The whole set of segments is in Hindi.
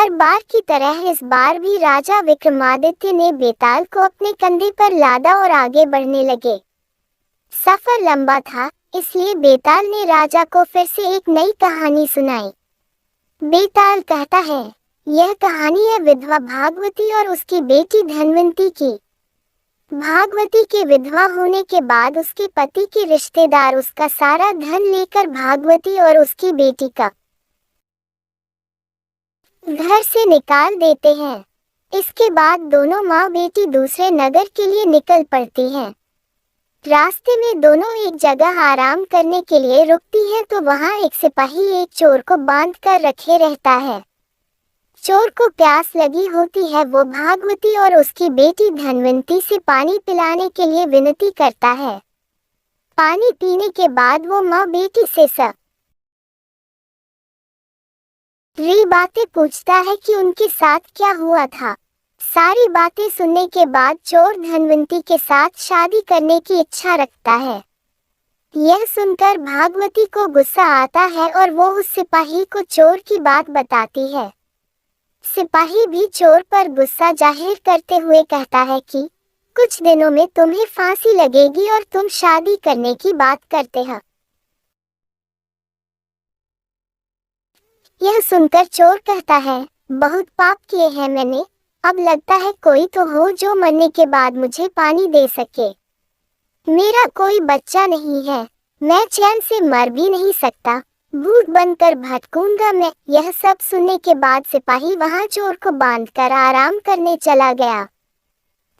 हर बार की तरह इस बार भी राजा विक्रमादित्य ने बेताल को अपने कंधे पर लादा और आगे बढ़ने लगे। सफर लंबा था, इसलिए बेताल ने राजा को फिर से एक नई कहानी सुनाई। बेताल कहता है, यह कहानी है विधवा भागवती और उसकी बेटी धनवंती की। भागवती के विधवा होने के बाद उसके पति के रिश्तेदार उसका सारा धन लेकर भागवती और उसकी बेटी का घर से निकाल देते हैं। इसके बाद दोनों माँ बेटी दूसरे नगर के लिए निकल पड़ती हैं। रास्ते में दोनों एक जगह आराम करने के लिए रुकती हैं तो वहाँ एक सिपाही एक चोर को बांध कर रखे रहता है। चोर को प्यास लगी होती है। वो भागवती और उसकी बेटी धनवंती से पानी पिलाने के लिए विनती करता है। पानी पीने के बाद वो माँ बेटी से सारी बातें पूछता है कि उनके साथ क्या हुआ था। सारी बातें सुनने के बाद चोर धनवंती के साथ शादी करने की इच्छा रखता है। यह सुनकर भागवती को गुस्सा आता है और वो उस सिपाही को चोर की बात बताती है। सिपाही भी चोर पर गुस्सा जाहिर करते हुए कहता है कि कुछ दिनों में तुम्हें फांसी लगेगी और तुम शादी करने की बात करते हो। यह सुनकर चोर कहता है, बहुत पाप किए हैं मैंने, अब लगता है कोई तो हो जो मरने के बाद मुझे पानी दे सके। मेरा कोई बच्चा नहीं है, मैं चैन से मर भी नहीं सकता, भूत बनकर भटकूंगा मैं। यह सब सुनने के बाद सिपाही वहां चोर को बांधकर आराम करने चला गया।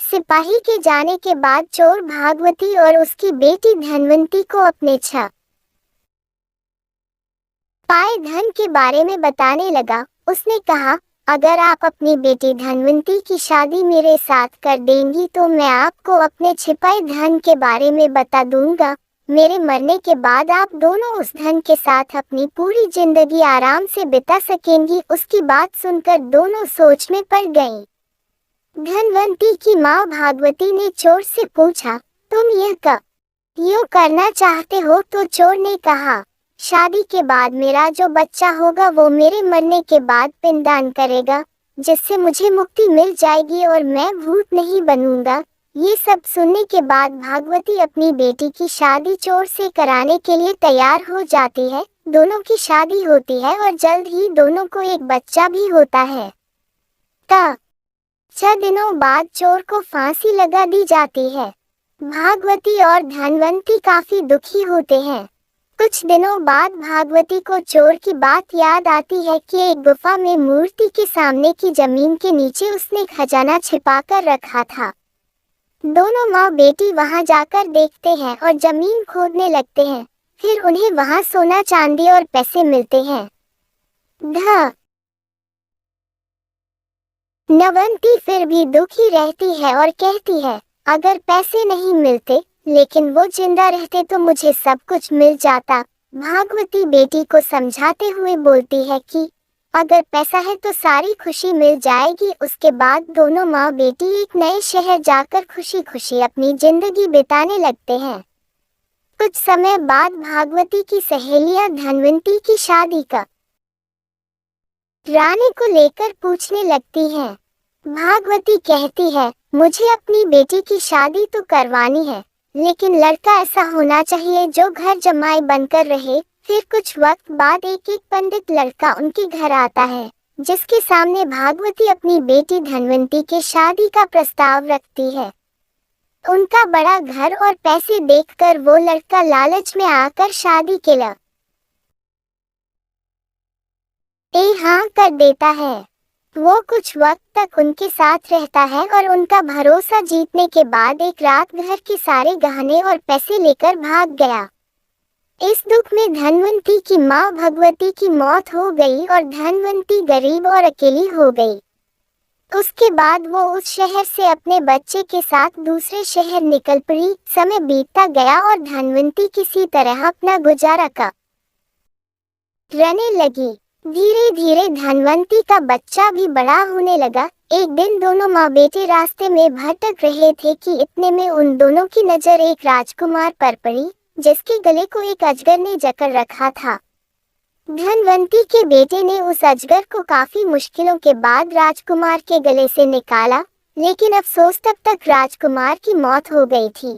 सिपाही के जाने के बाद चोर भागवती और उसकी बेटी धनवंती को अपने पाए धन के बारे में बताने लगा। उसने कहा, अगर आप अपनी बेटी धनवंती की शादी मेरे साथ कर देंगी तो मैं आपको अपने छिपाए धन के बारे में बता दूंगा। मेरे मरने के बाद आप दोनों उस धन के साथ अपनी पूरी जिंदगी आराम से बिता सकेंगी। उसकी बात सुनकर दोनों सोच में पड़ गईं। धनवंती की माँ भागवती ने चोर से पूछा, तुम यह क्यों करना चाहते हो? तो चोर ने कहा, शादी के बाद मेरा जो बच्चा होगा वो मेरे मरने के बाद पिंडदान करेगा, जिससे मुझे मुक्ति मिल जाएगी और मैं भूत नहीं बनूंगा। ये सब सुनने के बाद भागवती अपनी बेटी की शादी चोर से कराने के लिए तैयार हो जाती है। दोनों की शादी होती है और जल्द ही दोनों को एक बच्चा भी होता है। 6 दिनों बाद चोर को फांसी लगा दी जाती है। भागवती और धनवंती काफी दुखी होते हैं। कुछ दिनों बाद भागवती को चोर की बात याद आती है कि एक गुफा में मूर्ति के सामने की जमीन के नीचे उसने खजाना छिपा कर रखा था। दोनों माँ बेटी वहां जाकर देखते हैं और जमीन खोदने लगते हैं। फिर उन्हें वहां सोना चांदी और पैसे मिलते हैं। धनवंती फिर भी दुखी रहती है और कहती है, अगर पैसे नहीं मिलते लेकिन वो जिंदा रहते तो मुझे सब कुछ मिल जाता। भागवती बेटी को समझाते हुए बोलती है कि अगर पैसा है तो सारी खुशी मिल जाएगी। उसके बाद दोनों माँ बेटी एक नए शहर जाकर खुशी खुशी अपनी जिंदगी बिताने लगते हैं। कुछ समय बाद भागवती की सहेलियां धनवंती की शादी का रानी को लेकर पूछने लगती हैं। भागवती कहती है, मुझे अपनी बेटी की शादी तो करवानी है, लेकिन लड़का ऐसा होना चाहिए जो घर जमाई बनकर रहे। फिर कुछ वक्त बाद एक पंडित लड़का उनके घर आता है, जिसके सामने भागवती अपनी बेटी धनवंती के शादी का प्रस्ताव रखती है। उनका बड़ा घर और पैसे देखकर वो लड़का लालच में आकर शादी के लिए हाँ कर देता है। वो कुछ वक्त तक उनके साथ रहता है और उनका भरोसा जीतने के बाद एक रात घर के सारे गहने और पैसे लेकर भाग गया। इस दुख में धनवंती की माँ भगवती की मौत हो गई और धनवंती गरीब और अकेली हो गई। उसके बाद वो उस शहर से अपने बच्चे के साथ दूसरे शहर निकल पड़ी। समय बीतता गया और धनवंती किसी तरह अपना गुजारा करने लगी। धीरे धीरे धनवंती का बच्चा भी बड़ा होने लगा। एक दिन दोनों माँ बेटे रास्ते में भटक रहे थे कि इतने में उन दोनों की नजर एक राजकुमार पर पड़ी, जिसके गले को एक अजगर ने जकड़ रखा था। धनवंती के बेटे ने उस अजगर को काफी मुश्किलों के बाद राजकुमार के गले से निकाला, लेकिन अफसोस तब तक राजकुमार की मौत हो गई थी।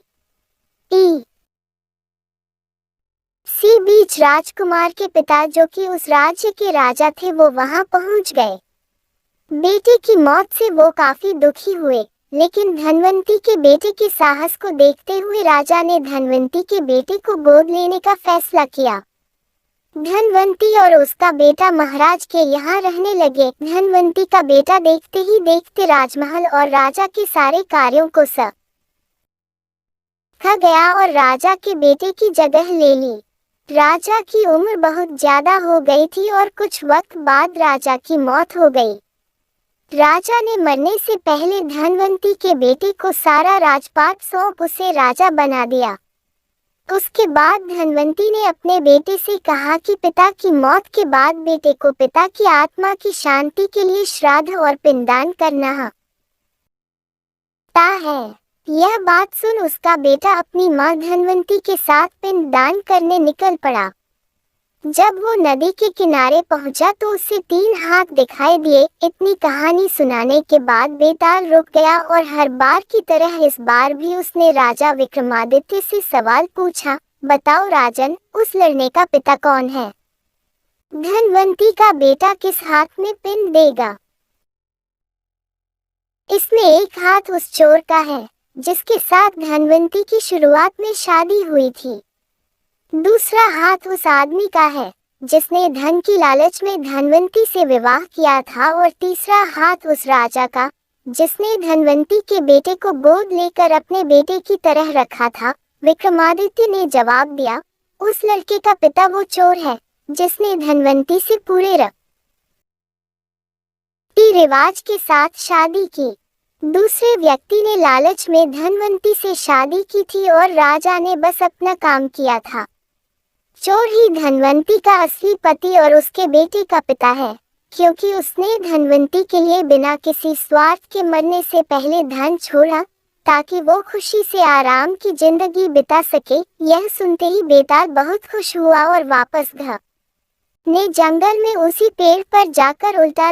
इसी बीच राजकुमार के पिता, जो कि उस राज्य के राजा थे, वो वहां पहुंच गए। बेटे की मौत से वो काफी दुखी हुए, लेकिन धनवंती के बेटे के साहस को देखते हुए राजा ने धनवंती के बेटे को गोद लेने का फैसला किया। धनवंती और उसका बेटा महाराज के यहाँ रहने लगे। धनवंती का बेटा देखते ही देखते राजमहल और राजा के सारे कार्यों को सीख गया और राजा के बेटे की जगह ले ली। राजा की उम्र बहुत ज्यादा हो गई थी और कुछ वक्त बाद राजा की मौत हो गई। राजा ने मरने से पहले धनवंती के बेटे को सारा राजपाट सौंप उसे राजा बना दिया। उसके बाद धनवंती ने अपने बेटे से कहा कि पिता की मौत के बाद बेटे को पिता की आत्मा की शांति के लिए श्राद्ध और पिंडदान करना है। यह बात सुन उसका बेटा अपनी मां धनवंती के साथ पिंडदान करने निकल पड़ा। जब वो नदी के किनारे पहुंचा तो उसे 3 हाथ दिखाई दिए। इतनी कहानी सुनाने के बाद बेताल रुक गया और हर बार की तरह इस बार भी उसने राजा विक्रमादित्य से सवाल पूछा, बताओ राजन, उस लड़ने का पिता कौन है? धनवंती का बेटा किस हाथ में पिंड देगा? इसमें एक हाथ उस चोर का है जिसके साथ धनवंती की शुरुआत में शादी हुई थी। दूसरा हाथ उस आदमी का है जिसने धन की लालच में धनवंती से विवाह किया था और तीसरा हाथ उस राजा का जिसने धनवंती के बेटे को गोद लेकर अपने बेटे की तरह रखा था। विक्रमादित्य ने जवाब दिया, उस लड़के का पिता वो चोर है जिसने धनवंती से पूरे रीति रिवाज के साथ शादी की। दूसरे व्यक्ति ने लालच में धनवंती से शादी की थी और राजा ने बस अपना काम किया था। चोर ही धनवंती का असली पति और उसके बेटे का पिता है, क्योंकि उसने धनवंती के लिए बिना किसी स्वार्थ के मरने से पहले धन छोड़ा ताकि वो खुशी से आराम की जिंदगी बिता सके। यह सुनते ही बेताल बहुत खुश हुआ और वापस घने जंगल में उसी पेड़ पर जाकर उल्टा